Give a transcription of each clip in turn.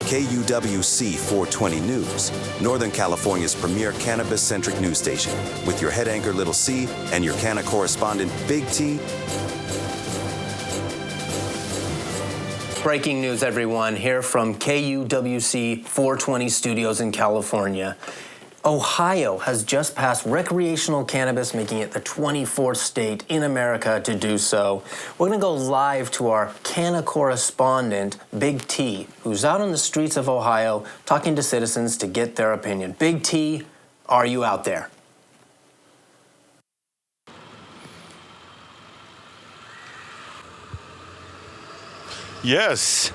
KUWC420 News, Northern California's premier cannabis-centric news station, with your head anchor Little C and your canna-correspondent Big T. Breaking news, everyone, here from KUWC420 Studios in California. Ohio has just passed recreational cannabis, making it the 24th state in America to do so. We're going to go live to our canna-correspondent, Big T, who's out on the streets of Ohio talking to citizens to get their opinion. Big T, are you out there? Yes,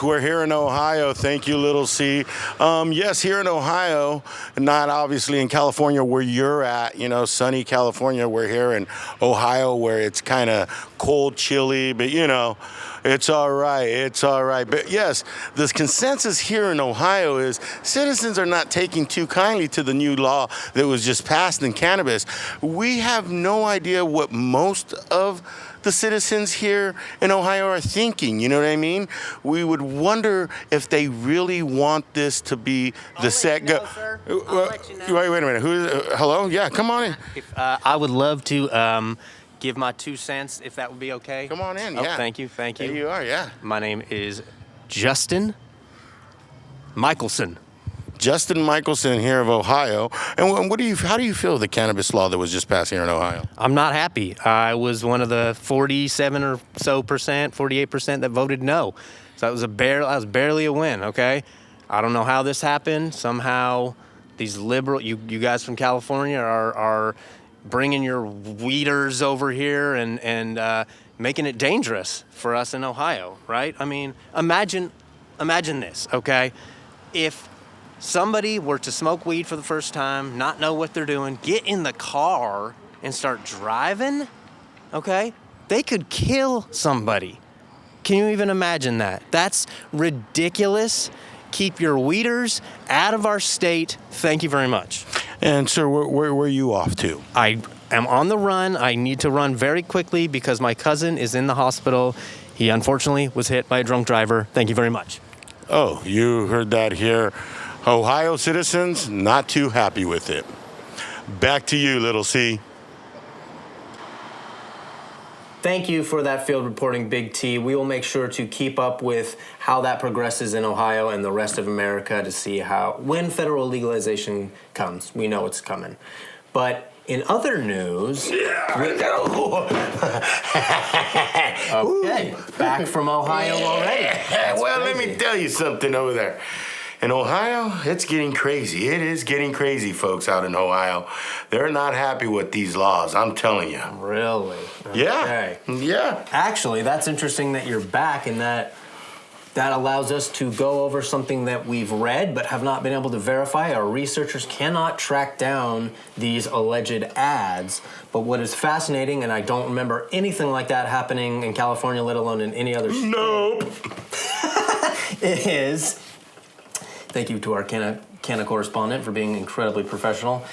we're here in Ohio. Thank you, Little C. Yes, here in Ohio, not obviously in California where you're at, sunny California. We're here in Ohio where it's kind of cold, chilly, but it's all right. But yes, the consensus here in Ohio is citizens are not taking too kindly to the new law that was just passed in cannabis. We have no idea what most of the citizens here in Ohio are thinking, you know what I mean? We would wonder if they really want this to be the set go. Wait a minute. Hello? Yeah, come on in. I would love to give my 2 cents, if that would be okay. Come on in, Oh, yeah. thank you. There you are, yeah. My name is Justin Michelson. Justin Michelson here of Ohio. And how do you feel the cannabis law that was just passed here in Ohio? I'm not happy. I was one of the 47 or so percent, 48% that voted no. So that was barely a win, okay? I don't know how this happened. Somehow these liberal, you guys from California are bringing your weeders over here and making it dangerous for us in Ohio, right? I mean, imagine this, okay? If somebody were to smoke weed for the first time, not know what they're doing, get in the car and start driving, okay? They could kill somebody. Can you even imagine that? That's ridiculous. Keep your weeders out of our state. Thank you very much. And sir, where are you off to? I am on the run. I need to run very quickly because my cousin is in the hospital. He unfortunately was hit by a drunk driver. Thank you very much. Oh, you heard that here. Ohio citizens not too happy with it. Back to you, Little C. Thank you for that field reporting, Big T. We will make sure to keep up with how that progresses in Ohio and the rest of America to see when federal legalization comes. We know it's coming. But in other news... Okay, back from Ohio already. Well, let me tell you something over there. In Ohio, it's getting crazy. It is getting crazy, folks, out in Ohio. They're not happy with these laws, I'm telling you. Really? Okay. Yeah. Actually, that's interesting that you're back, and that allows us to go over something that we've read but have not been able to verify. Our researchers cannot track down these alleged ads. But what is fascinating, and I don't remember anything like that happening in California, let alone in any other state. Nope. Is... Thank you to our Canna correspondent for being incredibly professional.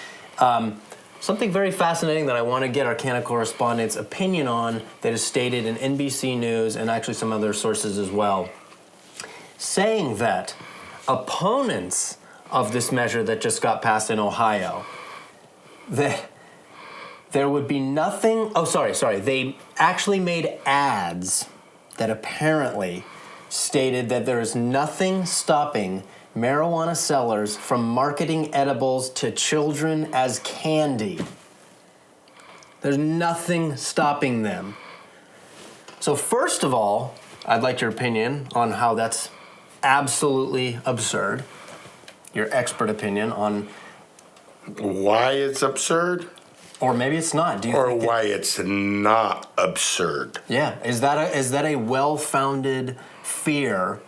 Something very fascinating that I want to get our Canna correspondent's opinion on that is stated in NBC News and actually some other sources as well, saying that opponents of this measure that just got passed in Ohio, that there would be nothing... Oh, sorry. They actually made ads that apparently stated that there is nothing stopping marijuana sellers from marketing edibles to children as candy. There's nothing stopping them. So first of all, I'd like your opinion on how that's absolutely absurd. Your expert opinion on why it's absurd? Or maybe it's not. Do you or think why it's not absurd? Yeah. Is that a well-founded fear,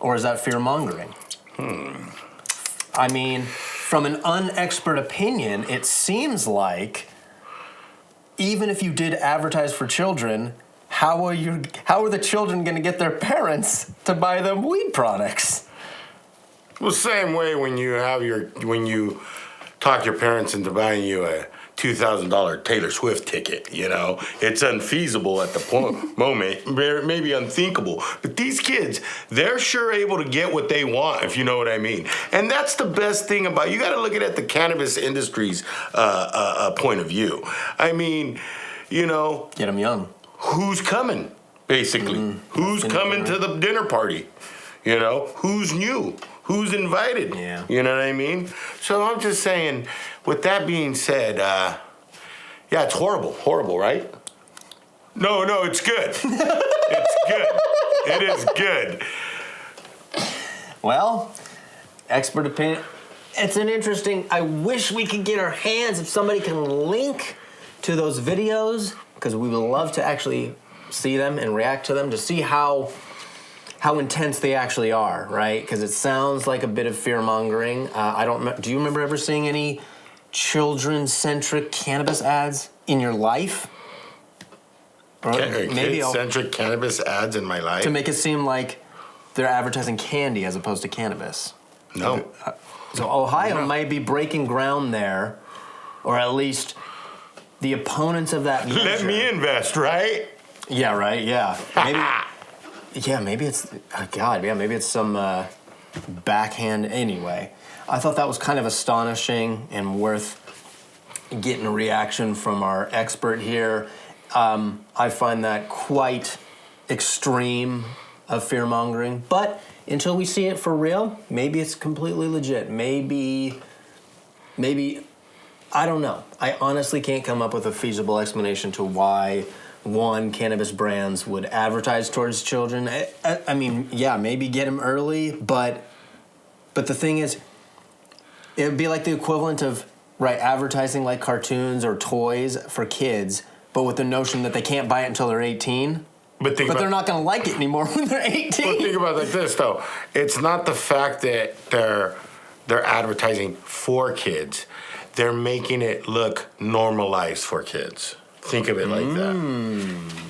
or is that fear-mongering? I mean, from an unexpert opinion, it seems like even if you did advertise for children, how are the children going to get their parents to buy them weed products? Well, same way when you talk your parents into buying you a $2,000 Taylor Swift ticket, you know? It's unfeasible at the moment, maybe unthinkable. But these kids, they're sure able to get what they want, if you know what I mean. And that's the best thing about, you got to look at it at the cannabis industry's point of view. I mean, you know. Get them young. Who's coming, basically? Who's coming to the dinner party? You know, who's new? Who's invited? Yeah. You know what I mean? So I'm just saying, with that being said, yeah, it's horrible. Horrible, right? No, it's good. It's good. It is good. Well, expert opinion. It's an interesting, I wish we could get our hands, if somebody can link to those videos, because we would love to actually see them and react to them to see how intense they actually are, right? Because it sounds like a bit of fear-mongering. Do you remember ever seeing any children-centric cannabis ads in your life? Kid-centric cannabis ads in my life? To make it seem like they're advertising candy as opposed to cannabis. No. So Ohio might be breaking ground there, or at least the opponents of that measure. Let me invest, right? Yeah, right, yeah. Maybe... Yeah, maybe it's, maybe it's some backhand anyway. I thought that was kind of astonishing and worth getting a reaction from our expert here. I find that quite extreme of fear-mongering, but until we see it for real, maybe it's completely legit. Maybe, I don't know. I honestly can't come up with a feasible explanation to why cannabis brands would advertise towards children. I mean, yeah, maybe get them early, but the thing is, it would be like the equivalent of, advertising like cartoons or toys for kids, but with the notion that they can't buy it until they're 18. But they're not going to like it anymore when they're 18. But think about it like this, though. It's not the fact that they're advertising for kids. They're making it look normalized for kids. Think of it like that.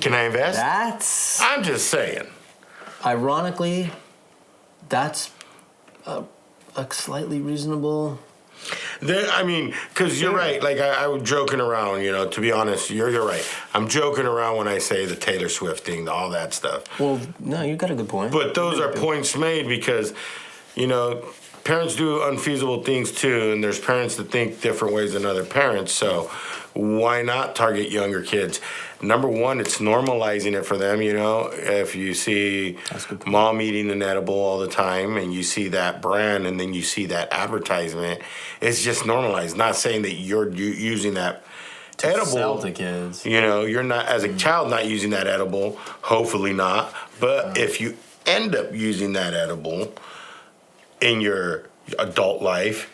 Can I invest? I'm just saying. Ironically, that's a slightly reasonable... Because you're right. Like, I was joking around, to be honest. You're right. I'm joking around when I say the Taylor Swift thing, all that stuff. Well, no, you got a good point. But those are points made because, parents do unfeasible things too, and there's parents that think different ways than other parents, so why not target younger kids? Number one, it's normalizing it for them, If you see mom eating an edible all the time and you see that brand and then you see that advertisement, it's just normalized. Not saying that you're using that to edible. Sell to kids. You're not, as a child, not using that edible, hopefully not. But if you end up using that edible in your adult life,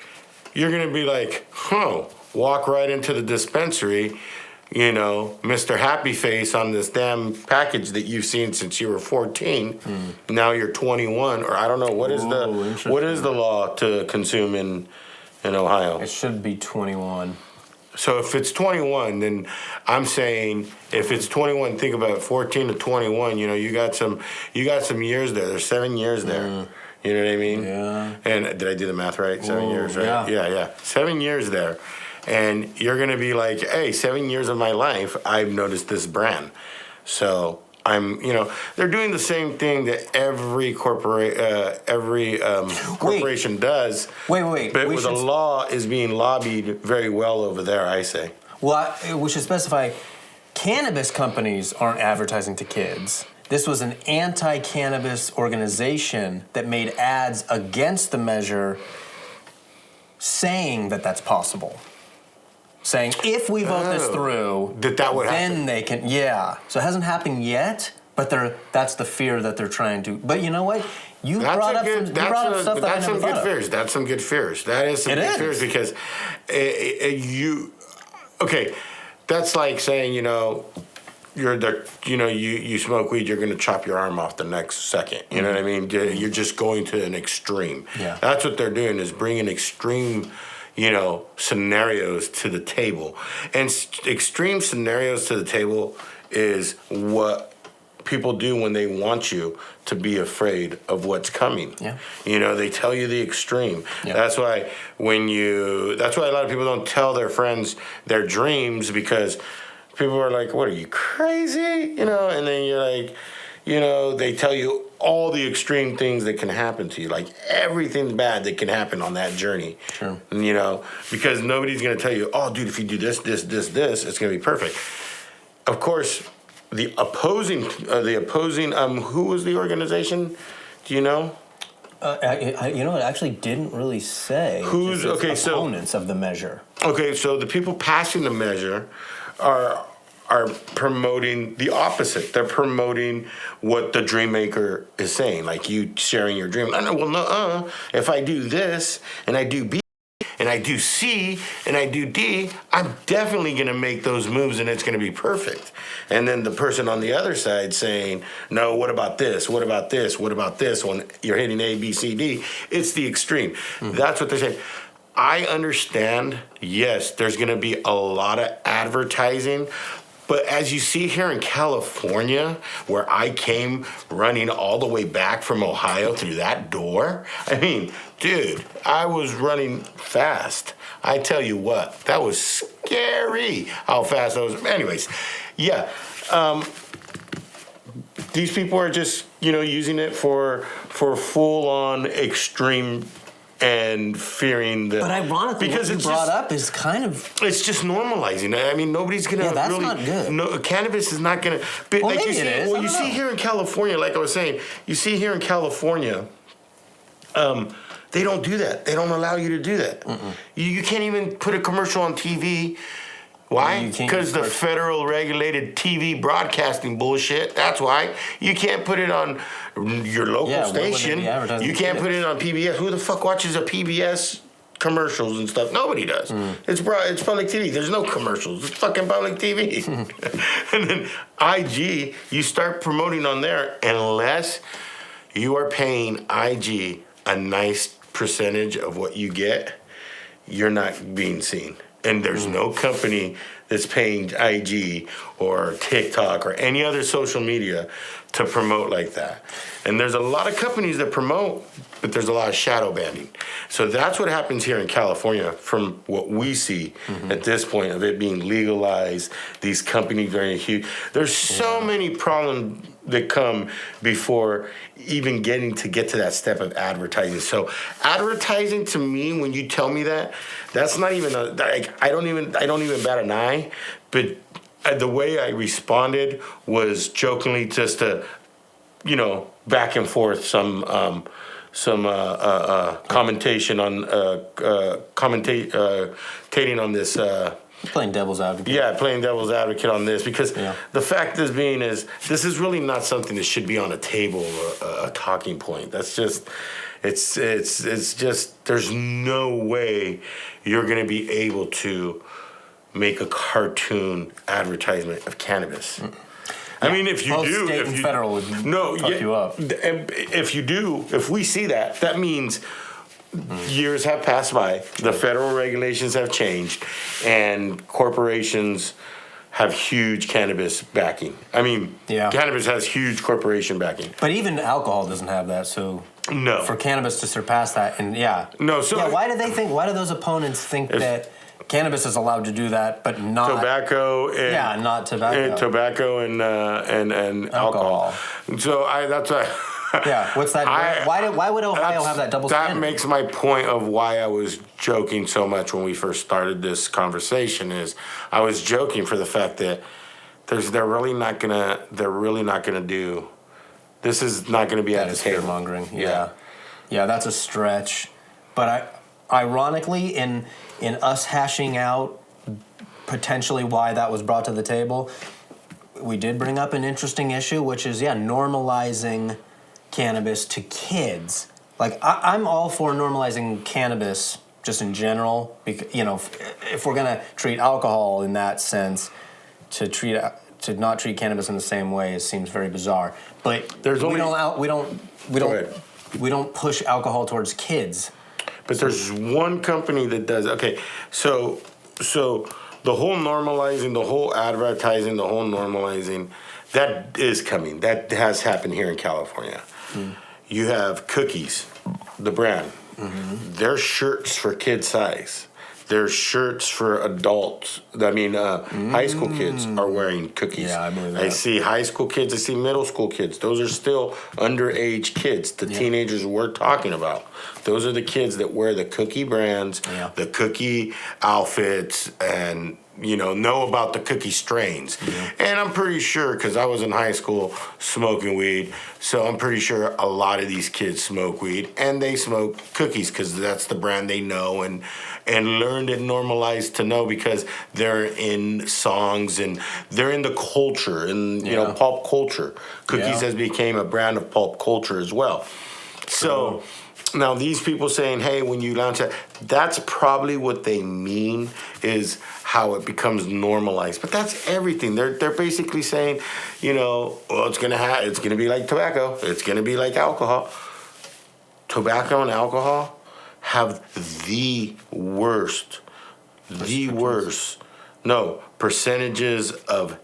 you're going to be like, walk right into the dispensary, Mr. Happy Face on this damn package that you've seen since you were 14. Now you're 21, or I don't know, what is the law to consume in Ohio? It should be 21. So if it's 21, then I'm saying if it's 21, think about it, 14 to 21, you got some years there. There's 7 years there. You know what I mean? Yeah. And did I do the math right? 7 years, right? Yeah. 7 years there. And you're going to be like, hey, 7 years of my life, I've noticed this brand. So they're doing the same thing that every corporation does. Wait. But the law is being lobbied very well over there, I say. Well, we should specify, cannabis companies aren't advertising to kids. This was an anti-cannabis organization that made ads against the measure saying that that's possible. Saying, if we vote this through, that would then happen. they can, So it hasn't happened yet, but that's the fear that they're trying to. But you know what? You brought up stuff that I never thought of. Fears. That's some good fears. That is some good fears because that's like saying, you smoke weed, you're going to chop your arm off the next second. You know what I mean? You're just going to an extreme. Yeah. That's what they're doing, is bringing extreme, scenarios to the table. And extreme scenarios to the table is what people do when they want you to be afraid of what's coming. Yeah. You know, they tell you the extreme. Yeah. That's why that's why a lot of people don't tell their friends their dreams, because people are like, what, are you crazy? You know, and then you're like, you know, they tell you all the extreme things that can happen to you, like everything bad that can happen on that journey. Sure. You know, because nobody's going to tell you, oh, dude, if you do this, it's going to be perfect. Of course, the opposing, who was the organization? Do you know? You know, it actually didn't really say Who's opponents of the measure. Okay, so the people passing the measure are promoting the opposite. They're promoting what the dream maker is saying, like you sharing your dream. If I do this and I do B and I do C and I do D, I'm definitely going to make those moves and it's going to be perfect. And then the person on the other side saying, no, what about this? What about this? What about this? When you're hitting A, B, C, D, it's the extreme. Mm-hmm. That's what they're saying. I understand, yes, there's going to be a lot of advertising. But as you see here in California, where I came running all the way back from Ohio through that door, I mean, dude, I was running fast. I tell you what, that was scary how fast I was. Anyways, yeah, these people are just, you know, using it for full-on extreme and fearing the... But ironically, because what you brought up is kind of... It's just normalizing. I mean, nobody's going to that's really... not good. No, cannabis is not going to... Well, like maybe you see, it is. well, you see here in California, like I was saying, you see here in California, they don't do that. They don't allow you to do that. You can't even put a commercial on TV. Why? Because the federal regulated TV broadcasting bullshit. That's why. You can't put it on your local station. You can't put it on PBS. Who the fuck watches a PBS commercials and stuff? Nobody does. It's public TV. There's no commercials. It's fucking public TV. And then IG, you start promoting on there unless you are paying IG a nice percentage of what you get, you're not being seen. And there's no company that's paying IG or TikTok or any other social media to promote like that. And there's a lot of companies that promote, but there's a lot of shadow banning. So that's what happens here in California from what we see at this point of it being legalized, these companies are huge. There's so many problems that come before even get to that step of advertising. So advertising to me, when you tell me that, that's not even I don't even bat an eye. But the way I responded was jokingly, just to, you know, back and forth some commentation on commentating on this. Playing devil's advocate. Yeah, playing devil's advocate on this, because the fact is this is really not something that should be on a table or a talking point. That's just, it's just, there's no way you're going to be able to make a cartoon advertisement of cannabis. I mean, if you both do, state and federal would fuck you up. If you do, if we see that, that means years have passed by, the federal regulations have changed, and corporations have huge cannabis backing. I mean, cannabis has huge corporation backing. But even alcohol doesn't have that, so no. For cannabis to surpass that, and why do those opponents think that cannabis is allowed to do that, but not tobacco? And, not tobacco. And tobacco and alcohol. So that's why. What's that? Why would Ohio have that double standard? That makes my point of why I was joking so much when we first started this conversation. Is I was joking for the fact that they're really not gonna do. This is not gonna be at the table. Fear-mongering. Yeah, that's a stretch. But ironically, in us hashing out potentially why that was brought to the table, we did bring up an interesting issue, which is normalizing cannabis to kids. Like, I'm all for normalizing cannabis just in general, because, you know, if we're gonna treat alcohol in that sense, to not treat cannabis in the same way, it seems very bizarre. But we don't push alcohol towards kids. But there's one company that does. Okay, so the whole normalizing, the whole advertising, the whole normalizing, That is coming. That has happened here in California. You have Cookies, the brand. Their shirts for kid size. Their shirts for adults. I mean, high school kids are wearing Cookies. Yeah, I believe that. I see high school kids. I see middle school kids. Those are still underage kids. The teenagers we're talking about. Those are the kids that wear the Cookie brands, the Cookie outfits, and know about the Cookie strains. And I'm pretty sure, because I was in high school smoking weed, so I'm pretty sure a lot of these kids smoke weed, and they smoke Cookies because that's the brand they know and learned and normalized to know because they're in songs and they're in the culture and pulp culture. Cookies has became a brand of pulp culture as well. So now these people saying, hey, when you launch that, that's probably what they mean is how it becomes normalized. But that's everything. They're basically saying, well, it's gonna be like tobacco. It's gonna be like alcohol. Tobacco and alcohol have the worst percentages of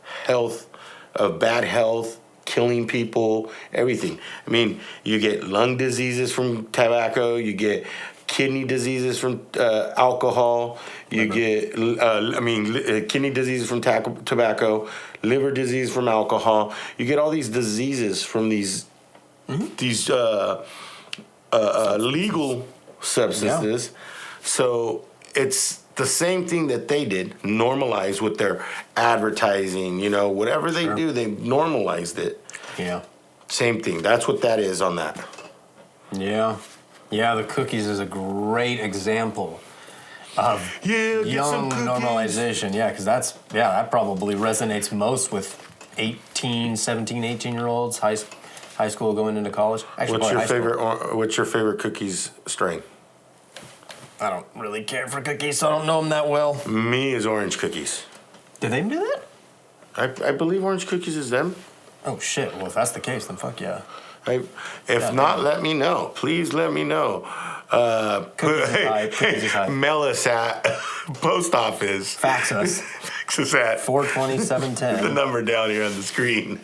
bad health, killing people, everything. I mean, you get lung diseases from tobacco, you get kidney diseases from alcohol, you get, kidney diseases from tobacco, liver disease from alcohol. You get all these diseases from these legal substances. So it's the same thing that they did, normalize with their advertising, whatever they do, they normalized it. Yeah. Same thing. That's what that is on that. Yeah. Yeah, the Cookies is a great example of young normalization. Yeah, because that probably resonates most with 17, 18-year-olds, high school going into college. Actually, what's your favorite Cookies strain? I don't really care for cookies, so I don't know them that well. Me is Orange Cookies. Did they do that? I believe Orange Cookies is them. Oh, shit. Well, if that's the case, then fuck yeah. If not, let me know. Please let me know. Cookies is hype. Mail us at post office. Fax us. Fax us at 420-710. the number down here on the screen.